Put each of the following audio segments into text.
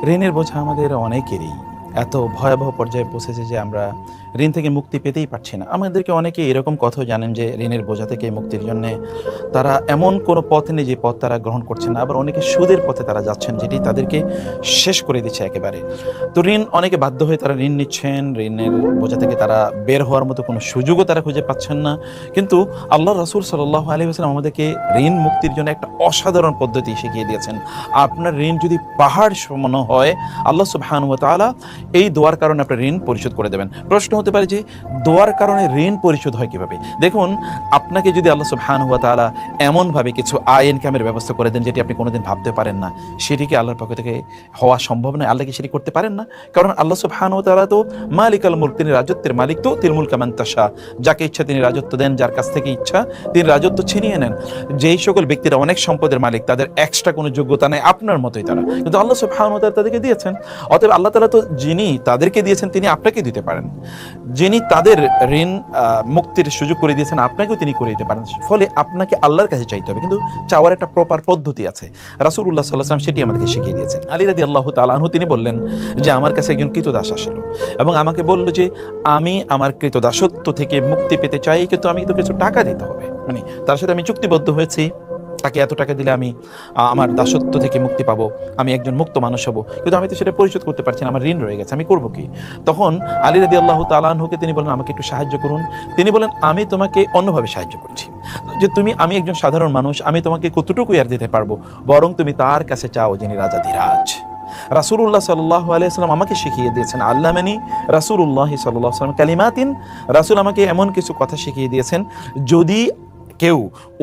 ঋণের বোঝা আমাদের অনেকেরই এত ভয়াবহ পর্যায়ে পৌঁছেছে যে আমরা ঋণ থেকে মুক্তি পেতেই পারছি না। আমাদেরকে অনেকে এরকম কথাও জানেন যে ঋণের বোঝা থেকে মুক্তির জন্য তারা এমন কোনো পথ নেই যে পথ তারা গ্রহণ করছেন না। আবার অনেকে সুদের পথে তারা যাচ্ছেন, যেটি তাদেরকে শেষ করে দিচ্ছে একেবারে। তো ঋণ অনেকে বাধ্য হয়ে তারা ঋণ নিচ্ছেন, ঋণের বোঝা থেকে তারা বের হওয়ার মতো কোনো সুযোগও তারা খুঁজে পাচ্ছেন না। কিন্তু আল্লাহ রাসূল সাল্লাল্লাহু আলাইহি ওয়াসাল্লাম আমাদেরকে ঋণ মুক্তির জন্য একটা অসাধারণ পদ্ধতি শিখিয়ে দিয়েছেন। আপনার ঋণ যদি পাহাড় সমান হয়, আল্লাহ সুবহানাহু ওয়া তাআলা এই দোয়ার কারণে আপনার ঋণ পরিশোধ করে দেবেন। প্রশ্ন হতে পারে যে দোয়ার কারণে ঋণ পরিশোধ হয় কিভাবে? দেখুন, আপনাকে যদি আল্লাহ সুবহানাহু ওয়া তাআলা এমনভাবে কিছু আয় ইনকামের ব্যবস্থা করে দেন যেটি আপনি কোনোদিন ভাবতে পারেন না, সেটিকে আল্লাহর পক্ষ থেকে হওয়া সম্ভব নয়। আল্লাহ কি সেটি করতে পারেন না? কারণ আল্লাহ সুবহানাহু ওয়া তাআলা তো মালিকাল মুলক, তিনি রাজত্বের মালিক। তো তিল মুলকা মান তাশা, যাকে ইচ্ছা তিনি রাজত্ব দেন, যার কাছ থেকে ইচ্ছা তিনি রাজত্ব ছিনিয়ে নেন। যেই সকল ব্যক্তিরা অনেক সম্পদের মালিক, তাদের এক্সট্রা কোনো যোগ্যতা নেই, আপনার মতোই তারা, কিন্তু আল্লাহ সুবহানাহু ওয়া তাআলা তাদেরকে দিয়েছেন। অতএব আল্লাহ তাআলা তো যিনি তাদেরকে দিয়েছেন তিনি আপনাকে দিতে পারেন। যিনি তাদের ঋণ মুক্তির সুযোগ করে দিয়েছেন আপনাকেও তিনি করে দিতে পারেন। ফলে আপনাকে আল্লাহর কাছে চাইতে হবে, কিন্তু চাওয়ার একটা প্রপার পদ্ধতি আছে। রাসূলুল্লাহ সাল্লাল্লাহু আলাইহি ওয়াসাল্লাম সেটি আমাদেরকে শিখিয়ে দিয়েছেন। আলী রাদিয়াল্লাহু তাআলা আনহু তিনি বললেন যে আমার কাছে একজন কৃতদাস আসলো এবং আমাকে বলল যে আমি আমার কৃতদাসত্ব থেকে মুক্তি পেতে চাই, কিন্তু আমি তো কিছু টাকা দিতে হবে। মানে তার সাথে আমি চুক্তিবদ্ধ হয়েছি, তাকে এত টাকা দিলে আমি আমার দাসত্ব থেকে মুক্তি পাবো, আমি একজন মুক্ত মানুষ হব, কিন্তু আমি তো সেটা পরিশোধ করতে পারছি না, আমার ঋণ রয়ে গেছে, আমি করবো কি? তখন আলী রাদিয়াল্লাহু তাআলা আনহুকে তিনি বলেন আমাকে একটু সাহায্য করুন। তিনি বলেন আমি তোমাকে অন্যভাবে সাহায্য করছি, যে আমি একজন সাধারণ মানুষ, আমি তোমাকে কতটুকু আর দিতে পারবো, বরং তুমি তার কাছে চাও যিনি রাজাধিরাজ। রাসূলুল্লাহ সাল্লাল্লাহু আলাইহি ওয়াসাল্লাম আমাকে শিখিয়ে দিয়েছেন, আল্লামানি রাসূলুল্লাহ সাল্লাল্লাহু আলাইহি ওয়াসাল্লাম কালিমাতিন, রাসূল আমাকে এমন কিছু কথা শিখিয়ে দিয়েছেন, যদি কেউ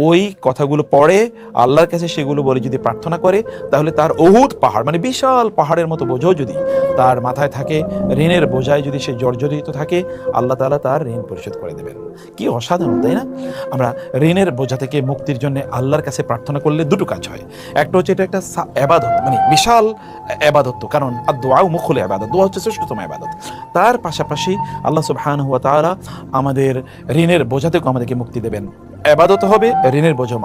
ওই কথাগুলো পড়ে আল্লাহর কাছে সেগুলো বলে যদি প্রার্থনা করে, তাহলে তার উহুদ পাহাড়, মানে বিশাল পাহাড়ের মতো বোঝাও যদি তার মাথায় থাকে, ঋণের বোঝায় যদি সে জর্জরিত থাকে, আল্লাহ তাআলা তার ঋণ পরিশোধ করে দেবেন। কি অসাধারণ, তাই না? আমরা ঋণের বোঝা থেকে মুক্তির জন্য আল্লাহর কাছে প্রার্থনা করলে দুটো কাজ হয়। একটা হচ্ছে এটা একটা ইবাদত, মানে বিশাল ইবাদত, কারণ দোয়া মুখুল ইবাদত, দোয়া হচ্ছে শ্রেষ্ঠতম ইবাদত। তার পাশাপাশি আল্লাহ সুবহানাহু ওয়া তাআলা আমাদের ঋণের বোঝা থেকে আমাদেরকে মুক্তি দেবেন। ইবাদত হবে, ঋণের বোঝা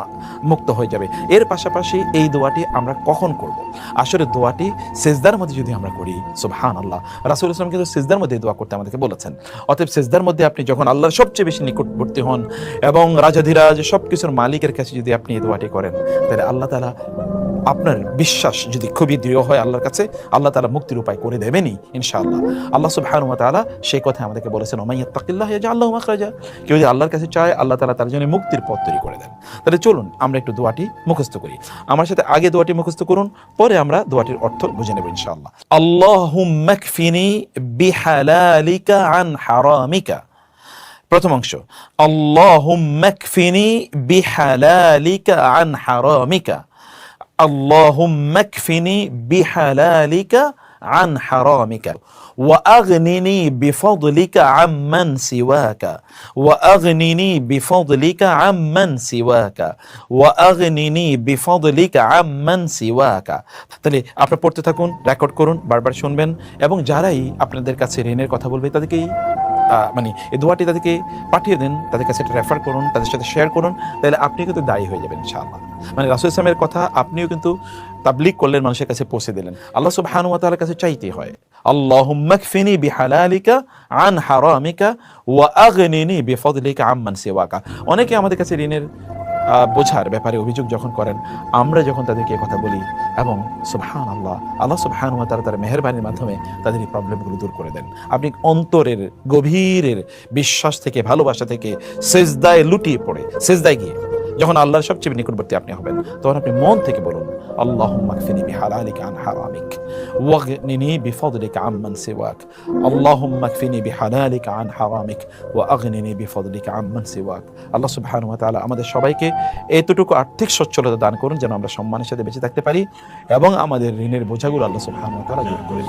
মুক্ত হয়ে যাবে। এর পাশাপাশি এই দোয়াটি আমরা কখন করব? আসলে দোয়াটি সিজদার মধ্যে যদি আমরা করি, সুবহানাল্লাহ, রাসূল সাল্লাল্লাহু আলাইহি ওয়াসাল্লাম কিন্তু সিজদার মধ্যে দোয়া করতে আমাদেরকে বলেছেন। অতএব সিজদার মধ্যে আপনি যখন আল্লাহর সবচেয়ে বেশি নিকটবর্তী হন এবং রাজাধিরাজ সবকিছুর মালিকের কাছে যদি আপনি এই দোয়াটি করেন, তাহলে আল্লাহ তাআলা, আপনার বিশ্বাস যদি খুবই দৃঢ় হয় আল্লাহর কাছে, আল্লাহ তাআলা মুক্তির উপায় করে দেবেনই ইনশাআল্লাহ। আল্লাহ সুবহানাহু ওয়া তাআলা সেই কথা আমাদেরকে বলেছেন, ওয়া মাইয়াত্তাকিল্লাহ ইয়াজআল লাহু মাখরাজা, কেউ যদি আল্লাহর কাছে চায় আল্লাহ তাআলা তার জন্য মুক্তির পথ তৈরি করে দেন। তাহলে চলুন আমরা একটু দোয়াটি মুখস্থ করি। আমার সাথে আগে দোয়াটি মুখস্থ করুন, পরে আমরা দোয়াটির অর্থ বুঝে নেব ইনশাআল্লাহ। আল্লাহুম্মা কফিনি বিহালালিকা আন হারামিকা। প্রথম অংশ, আল্লাহুম্মা কফিনি বিহালালিকা আন হারামিকা। اللهم اكفني بحلالك عن حرامك وأغنني بفضلك عمن سواك وأغنني بفضلك عمن سواك وأغنني بفضلك عمن سواك। তাহলে আপনারা পড়তে থাকুন, রেকর্ড করুন, বারবার শুনবেন, এবং যারাই আপনাদের কাছে ঋণের কথা বলবে তাদেরকেই মানে এই দোয়াটি তাদেরকে পাঠিয়ে দেন, তাদের কাছে এটা রেফার করুন, তাদের সাথে শেয়ার করুন, তাহলে আপনি কিন্তু দায়ী হয়ে যাবেন ইনশাআল্লাহ। মানে রাসূল ইসলামের কথা আপনিও কিন্তু তাবলীগ করলেন, মানুষের কাছে পৌঁছে দিলেন। আল্লাহ সুবহানাহু ওয়া তাআলার কাছে চাইতে হয়, আল্লাহুম্মা কফিনি বিহালালিকা আন হারামিকা ওয়া আগনিনি বিফদলিকা আম্মান সিওয়াকা। অনেকে আমাদের কাছে ঋণের বোঝার ব্যাপারে অভিযোগ যখন করেন, আমরা যখন তাদেরকে কথা বলি, এবং সুবহানাল্লাহ, আল্লাহ সুবহানাহু ওয়া তাআলা তার মেহেরবানির মাধ্যমে তাদের এই প্রবলেমগুলো দূর করে দেন। আপনি অন্তরের গভীরের বিশ্বাস থেকে, ভালোবাসা থেকে সিজদায় লুটিয়ে পড়ে, সিজদায় গিয়ে যখন আল্লাহর সবচেয়ে নিকটবর্তী আপনি হবেন, তখন আপনি মন থেকে বলুন, আল্লাহুম্মা কফিনি বিহালালিকা আন হারামিক ওয়াগনিনি বিফদলিকা আম্মান সিওয়াক। আল্লাহুম্মা কফিনি বিহালালিকা আন হারামিক ওয়া আগনিনি বিফদলিকা আম্মান সিওয়াক। আল্লাহ সুবহানাহু ওয়া তাআলা আমাদের সবাইকে এতটুকু আর্থিক সচ্ছলতা দান করুন যেন আমরা সম্মানের সাথে বেঁচে থাকতে পারি এবং আমাদের ঋণের বোঝাগুলো আল্লাহ সুবহানাহু ওয়া তাআলা দূর করে